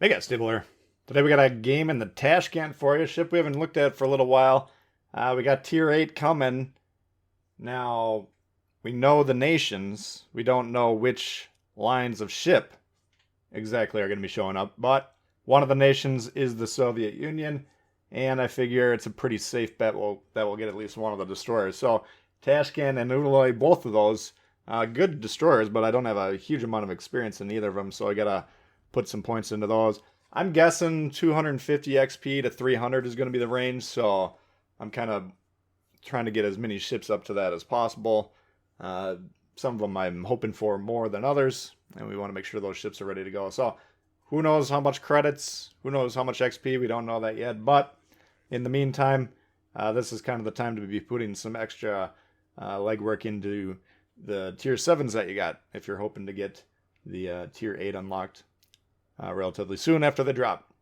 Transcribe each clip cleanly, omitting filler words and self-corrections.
Hey guys, Tbull here. Today we got a game in the Tashkent for you. Ship we haven't looked at for a little while. We got Tier 8 coming. Now, we know the nations. We don't know which lines of ship exactly are going to be showing up. But one of the nations is the Soviet Union. And I figure it's a pretty safe bet that we'll get at least one of the destroyers. So, Tashkent and Udaloy, both of those, good destroyers, but I don't have a huge amount of experience in either of them. So I got to put some points into those. I'm guessing 250 XP to 300 is going to be the range, so I'm kind of trying to get as many ships up to that as possible. Some of them I'm hoping for more than others, and we want to make sure those ships are ready to go. So who knows how much credits, who knows how much XP, we don't know that yet, but in the meantime, this is kind of the time to be putting some extra legwork into the tier 7s that you got if you're hoping to get the tier 8 unlocked relatively soon after they drop.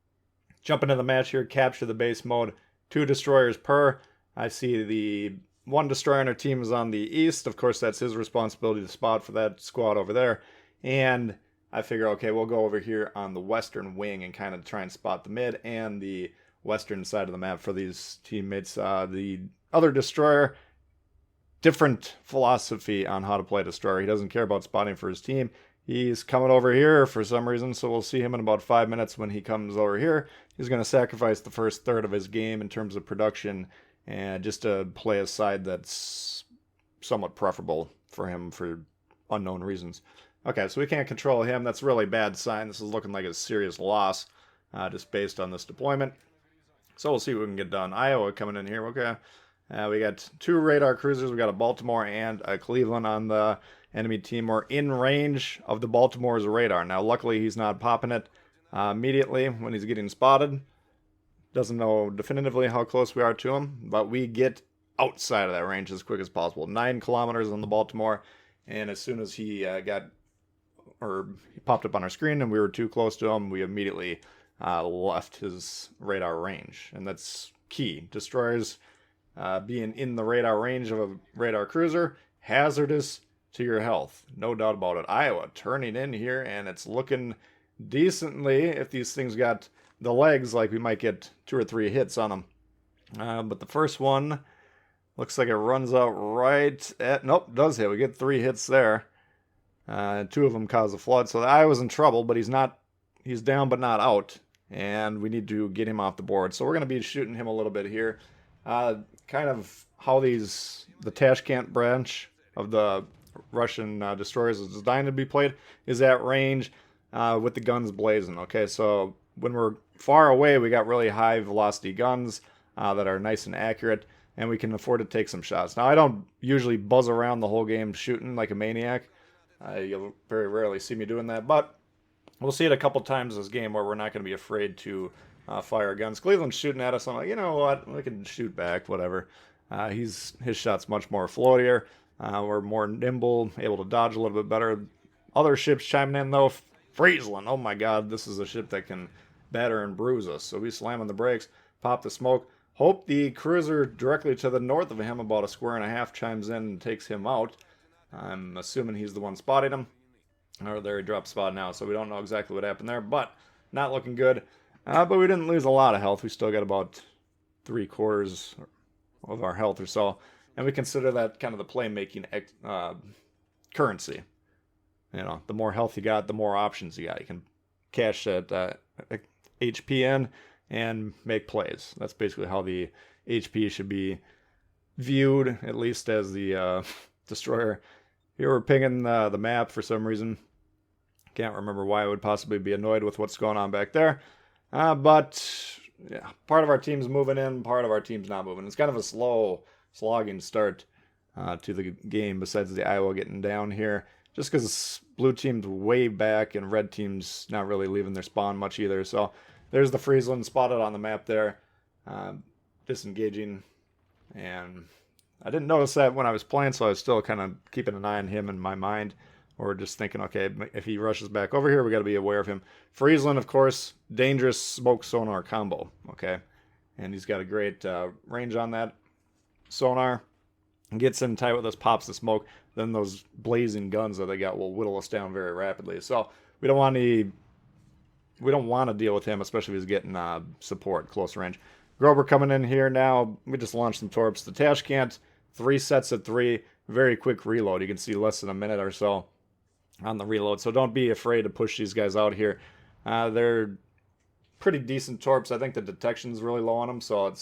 Jump into the match here, capture the base mode, 2 destroyers per. I see the 1 destroyer on our team is on the east. Of course, that's his responsibility to spot for that squad over there. And I figure, okay, we'll go over here on the western wing and kind of try and spot the mid and the western side of the map for these teammates. The other destroyer, different philosophy on how to play destroyer. He doesn't care about spotting for his team. He's coming over here for some reason, so we'll see him in about 5 minutes when he comes over here. He's going to sacrifice the first third of his game in terms of production and just to play a side that's somewhat preferable for him for unknown reasons. Okay, so we can't control him. That's a really bad sign. This is looking like a serious loss just based on this deployment. So we'll see what we can get done. Iowa coming in here. Okay. We got 2 radar cruisers. We got a Baltimore and a Cleveland on the enemy team. We're in range of the Baltimore's radar. Now, luckily, he's not popping it immediately when he's getting spotted. Doesn't know definitively how close we are to him, but we get outside of that range as quick as possible. 9 kilometers on the Baltimore, and as soon as he he popped up on our screen and we were too close to him, we immediately left his radar range, and that's key. Destroyers being in the radar range of a radar cruiser, hazardous to your health. No doubt about it. Iowa turning in here, and it's looking decently. If these things got the legs, like we might get 2 or 3 hits on them. But the first one looks like it runs out right at... Nope, does hit. We get 3 hits there. 2 of them cause a flood. So Iowa's in trouble, but he's not... He's down but not out. And we need to get him off the board. So we're going to be shooting him a little bit here. Kind of how the Tashkent branch of the Russian destroyers is designed to be played is at range with the guns blazing. Okay, so when we're far away, we got really high velocity guns that are nice and accurate, and we can afford to take some shots. Now, I don't usually buzz around the whole game shooting like a maniac. You'll very rarely see me doing that, but we'll see it a couple times this game where we're not going to be afraid to fire guns. Cleveland's shooting at us. I'm like, you know what? We can shoot back, whatever. His shot's much more floatier. We're more nimble, able to dodge a little bit better. Other ships chiming in, though. Friesland, oh my god, this is a ship that can batter and bruise us. So we slamming the brakes, pop the smoke. Hope the cruiser directly to the north of him, about 1.5 squares, chimes in and takes him out. I'm assuming he's the one spotting him. Or there, he dropped spot now, so we don't know exactly what happened there, but not looking good. But we didn't lose a lot of health. We still got about 3/4 of our health or so. And we consider that kind of the playmaking currency. You know, the more health you got, the more options you got. You can cash that HP in and make plays. That's basically how the HP should be viewed, at least as the destroyer. Here we're pinging the map for some reason. Can't remember why I would possibly be annoyed with what's going on back there. But yeah, part of our team's moving in, part of our team's not moving. It's kind of a slow, slogging start to the game, besides the Iowa getting down here. Just because blue team's way back and red team's not really leaving their spawn much either. So there's the Friesland spotted on the map there. Disengaging. And I didn't notice that when I was playing, so I was still kind of keeping an eye on him in my mind. Or just thinking, okay, if he rushes back over here, we got to be aware of him. Friesland, of course, dangerous smoke sonar combo, okay? And he's got a great range on that sonar. Gets in tight with us, pops the smoke. Then those blazing guns that they got will whittle us down very rapidly. So we don't want any we don't want to deal with him, especially if he's getting support close range. Grover coming in here now. We just launched some torps. The Tashkent, 3 sets of 3. Very quick reload. You can see less than a minute or so on the reload. So don't be afraid to push these guys out here. They're pretty decent torps. I think the detection's really low on them, so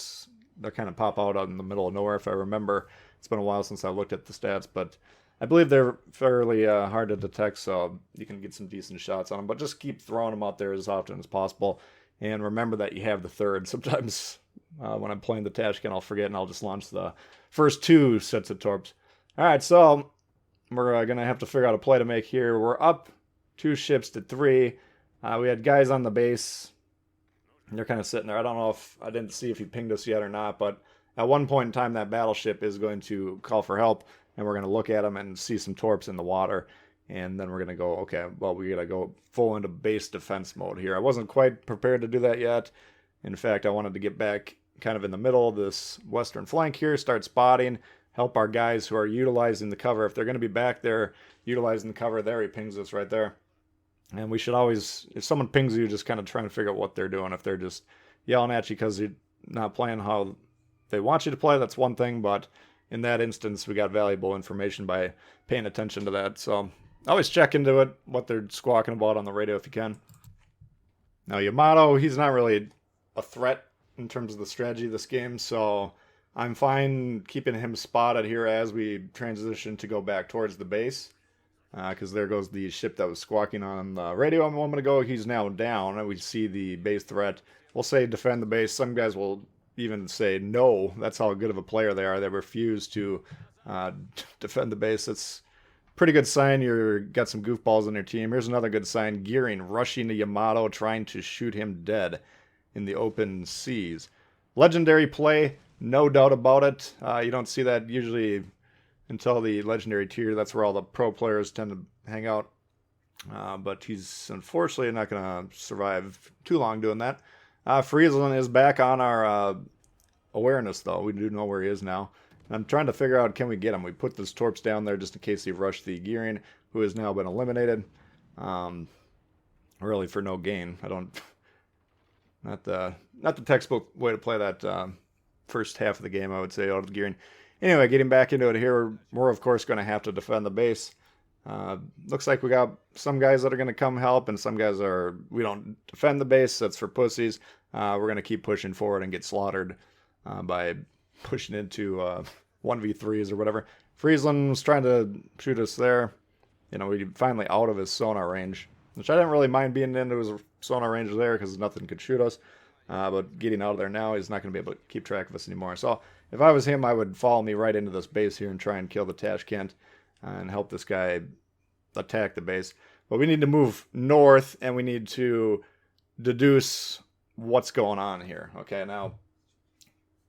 they'll kind of pop out in the middle of nowhere if I remember. It's been a while since I looked at the stats, but I believe they're fairly hard to detect, so you can get some decent shots on them. But just keep throwing them out there as often as possible. And remember that you have the third. Sometimes when I'm playing the Tashkent, I'll forget and I'll just launch the first 2 sets of torps. All right, so we're going to have to figure out a play to make here. We're up 2 ships to 3. We had guys on the base. They're kind of sitting there. I don't know if I didn't see if he pinged us yet or not, but at one point in time, that battleship is going to call for help, and we're going to look at them and see some torps in the water. And then we're going to go, okay, well, we got to go full into base defense mode here. I wasn't quite prepared to do that yet. In fact, I wanted to get back kind of in the middle of this western flank here, start spotting, help our guys who are utilizing the cover. If they're going to be back there utilizing the cover, there he pings us right there. And we should always, if someone pings you, just kind of try and figure out what they're doing. If they're just yelling at you because you're not playing how they want you to play, that's one thing. But in that instance, we got valuable information by paying attention to that. So always check into it, what they're squawking about on the radio if you can. Now, Yamato, he's not really a threat in terms of the strategy of this game. So I'm fine keeping him spotted here as we transition to go back towards the base. Because there goes the ship that was squawking on the radio a moment ago. He's now down, and we see the base threat. We'll say defend the base. Some guys will even say no. That's how good of a player they are. They refuse to defend the base. It's a pretty good sign you got some goofballs on your team. Here's another good sign. Gearing, rushing to Yamato, trying to shoot him dead in the open seas. Legendary play, no doubt about it. You don't see that usually until the legendary tier. That's where all the pro players tend to hang out. But he's unfortunately not going to survive too long doing that. Friesland is back on our awareness, though. We do know where he is now. I'm trying to figure out, can we get him? We put this torps down there just in case he rushed the Gearing, who has now been eliminated. Really for no gain. Not the textbook way to play that first half of the game, I would say, out of the Gearing. Anyway, getting back into it here, we're of course going to have to defend the base. Looks like we got some guys that are going to come help, and some guys we don't defend the base. That's for pussies. We're going to keep pushing forward and get slaughtered by pushing into 1v3s or whatever. Friesland was trying to shoot us there. We finally out of his sonar range, which I didn't really mind being into his sonar range there because nothing could shoot us. But getting out of there now, he's not going to be able to keep track of us anymore. So if I was him, I would follow me right into this base here and try and kill the Tashkent and help this guy attack the base. But we need to move north, and we need to deduce what's going on here. Okay, now,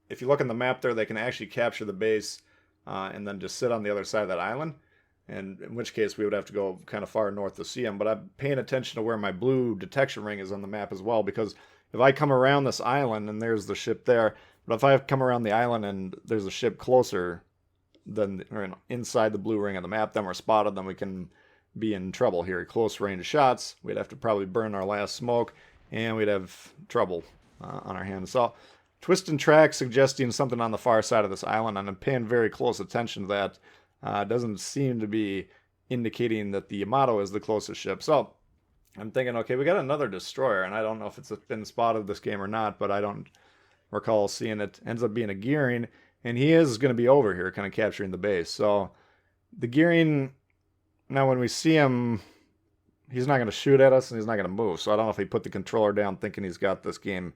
if you look on the map there, they can actually capture the base and then just sit on the other side of that island. And in which case, we would have to go kind of far north to see them. But I'm paying attention to where my blue detection ring is on the map as well, because if I come around this island and there's the ship there, but if I come around the island and there's a ship closer than or inside the blue ring on the map, then we're spotted, then we can be in trouble here. Close range shots, we'd have to probably burn our last smoke, and we'd have trouble on our hands. So, twist and track suggesting something on the far side of this island, and I'm paying very close attention to that. It doesn't seem to be indicating that the Yamato is the closest ship. So, I'm thinking, okay, we got another destroyer, and I don't know if it's been spotted this game or not, but I don't recall seeing it. Ends up being a Gearing, and he is going to be over here kind of capturing the base. So the Gearing, now when we see him, he's not going to shoot at us and he's not going to move. So I don't know if he put the controller down thinking he's got this game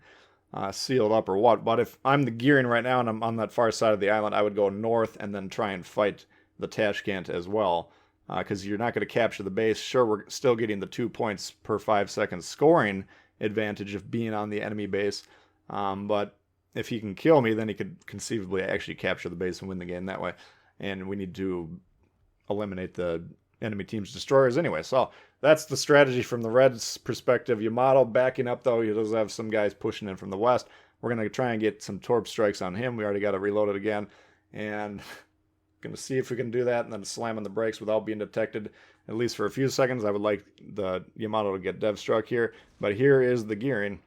sealed up or what. But if I'm the Gearing right now and I'm on that far side of the island, I would go north and then try and fight the Tashkent as well. Because you're not going to capture the base. Sure, we're still getting the 2 points per 5 seconds scoring advantage of being on the enemy base. But if he can kill me, then he could conceivably actually capture the base and win the game that way. And we need to eliminate the enemy team's destroyers anyway. So that's the strategy from the Reds' perspective. Yamato backing up, though. He does have some guys pushing in from the west. We're going to try and get some torp strikes on him. We already got it reloaded again. And going to see if we can do that and then slam on the brakes without being detected, at least for a few seconds. I would like the Yamato to get dev struck here, but here is the gearing.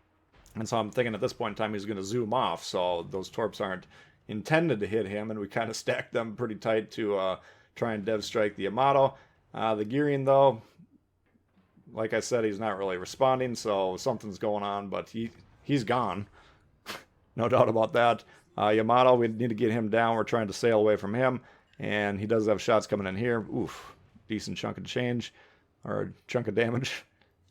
And so I'm thinking at this point in time he's going to zoom off, so those torps aren't intended to hit him, and we kind of stacked them pretty tight to try and dev strike the Yamato. The gearing, though, like I said, he's not really responding, so something's going on, but he's gone. No doubt about that. Yamato, we need to get him down. We're trying to sail away from him, and he does have shots coming in here. Oof, decent chunk of change, or chunk of damage.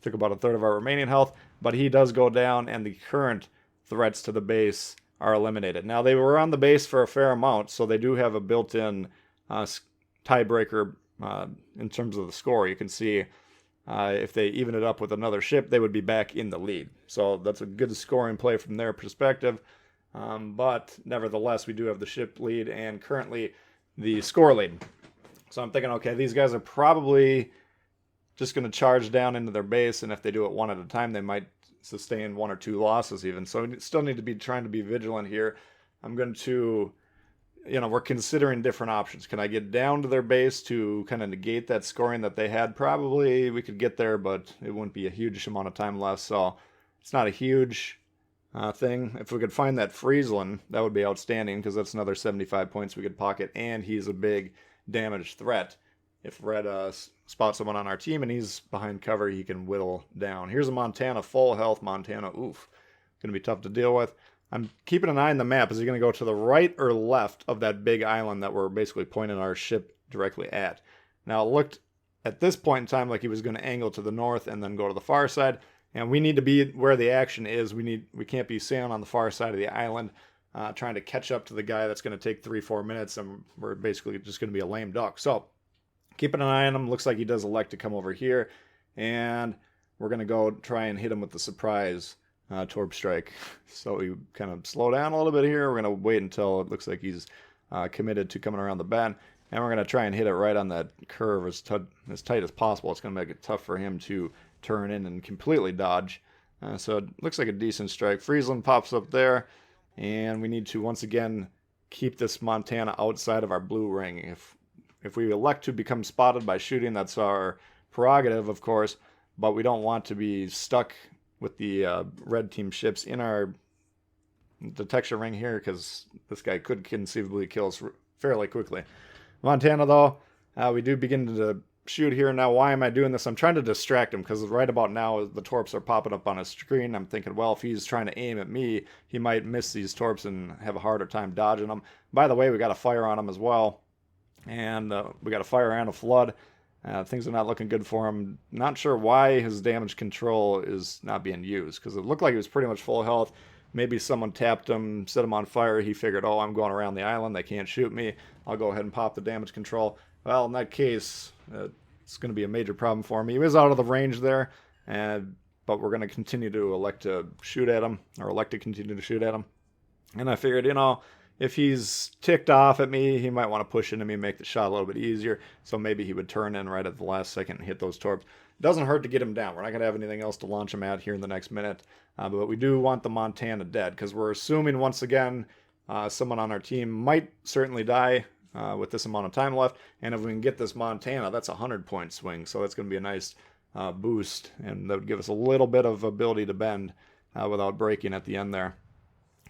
Took about a third of our remaining health, but he does go down, and the current threats to the base are eliminated. Now, they were on the base for a fair amount, so they do have a built-in tiebreaker in terms of the score. You can see if they even it up with another ship, they would be back in the lead. So that's a good scoring play from their perspective. But nevertheless, we do have the ship lead and currently the score lead. So I'm thinking, okay, these guys are probably just going to charge down into their base, and if they do it one at a time, they might sustain 1 or 2 losses even. So we still need to be trying to be vigilant here. I'm going to, we're considering different options. Can I get down to their base to kind of negate that scoring that they had? Probably we could get there, but it wouldn't be a huge amount of time left, so it's not a huge thing. If we could find that Friesland, that would be outstanding, because that's another 75 points we could pocket, and he's a big damage threat. If Red spots someone on our team and he's behind cover, he can whittle down. Here's a Montana, full health Montana. Oof, going to be tough to deal with. I'm keeping an eye on the map. Is he going to go to the right or left of that big island that we're basically pointing our ship directly at? Now, it looked at this point in time like he was going to angle to the north and then go to the far side. And we need to be where the action is. We can't be sailing on the far side of the island trying to catch up to the guy that's going to take 3-4 minutes, and we're basically just going to be a lame duck. So keeping an eye on him. Looks like he does elect to come over here, and we're going to go try and hit him with the surprise torp strike. So we kind of slow down a little bit here. We're going to wait until it looks like he's committed to coming around the bend, and we're going to try and hit it right on that curve as tight as possible. It's going to make it tough for him to turn in and completely dodge. So it looks like a decent strike. Friesland pops up there, and we need to once again keep this Montana outside of our blue ring. If we elect to become spotted by shooting, that's our prerogative, of course, but we don't want to be stuck with the red team ships in our detection ring here, because this guy could conceivably kill us fairly quickly. Montana, though, we do begin to shoot here. Now, why am I doing this? I'm trying to distract him, because right about now the torps are popping up on his screen. I'm thinking, well, if he's trying to aim at me, he might miss these torps and have a harder time dodging them. By the way, we got a fire on him as well. And we got a fire and a flood. Things are not looking good for him. Not sure why his damage control is not being used, because it looked like he was pretty much full health. Maybe someone tapped him, set him on fire. He figured, oh, I'm going around the island. They can't shoot me. I'll go ahead and pop the damage control. Well, in that case, it's going to be a major problem for him. He was out of the range there, but we're going to continue to elect to shoot at him, or elect to continue to shoot at him. And I figured, if he's ticked off at me, he might want to push into me and make the shot a little bit easier. So maybe he would turn in right at the last second and hit those torps. It doesn't hurt to get him down. We're not going to have anything else to launch him at here in the next minute. But we do want the Montana dead, because we're assuming once again someone on our team might certainly die with this amount of time left. And if we can get this Montana, that's a 100-point swing. So that's going to be a nice boost. And that would give us a little bit of ability to bend without breaking at the end there.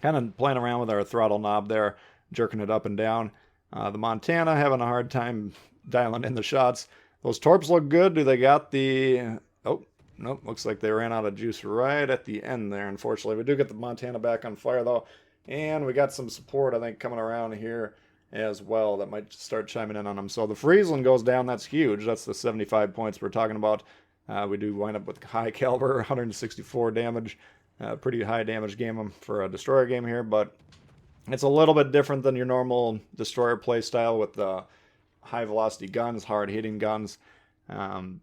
Kind of playing around with our throttle knob there, jerking it up and down. The Montana having a hard time dialing in the shots. Those torps look good. Do they got the... Oh, nope. Looks like they ran out of juice right at the end there, unfortunately. We do get the Montana back on fire, though. And we got some support, I think, coming around here as well that might start chiming in on them. So the Friesland goes down. That's huge. That's the 75 points we're talking about. We do wind up with high caliber, 164 damage. Pretty high damage game for a destroyer game here, but it's a little bit different than your normal destroyer play style with the high velocity guns, hard hitting guns. And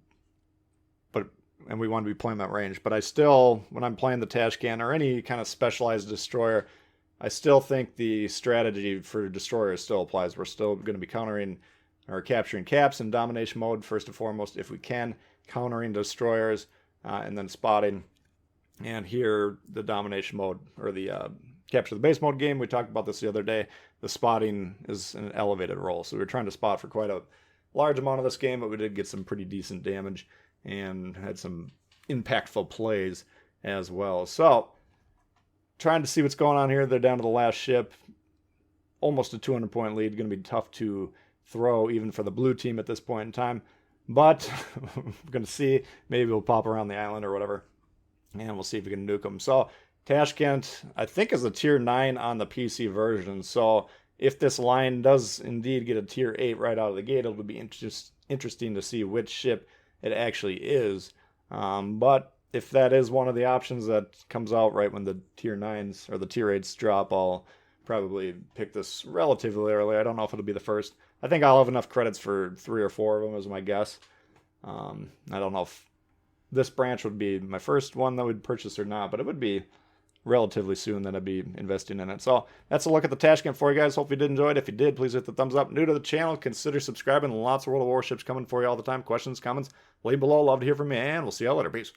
we want to be playing that range. But I still, when I'm playing the Tashkent or any kind of specialized destroyer, I still think the strategy for destroyers still applies. We're still going to be countering or capturing caps in domination mode first and foremost if we can, countering destroyers and then spotting. And here, the domination mode, or the capture the base mode game. We talked about this the other day. The spotting is an elevated roll. So we were trying to spot for quite a large amount of this game, but we did get some pretty decent damage and had some impactful plays as well. So trying to see what's going on here. They're down to the last ship. Almost a 200-point lead. Going to be tough to throw even for the blue team at this point in time. But we're going to see. Maybe we'll pop around the island or whatever. And we'll see if we can nuke them. So Tashkent, I think, is a tier 9 on the PC version. So if this line does indeed get a tier 8 right out of the gate, it'll be interesting to see which ship it actually is. But if that is one of the options that comes out right when the tier 9s or the tier 8s drop, I'll probably pick this relatively early. I don't know if it'll be the first. I think I'll have enough credits for 3 or 4 of them is my guess. I don't know if this branch would be my first one that we'd purchase or not, but it would be relatively soon that I'd be investing in it. So that's a look at the Tashkent for you guys. Hope you did enjoy it. If you did, please hit the thumbs up. New to the channel, consider subscribing. Lots of World of Warships coming for you all the time. Questions, comments, leave below. Love to hear from you, and we'll see y'all later. Peace.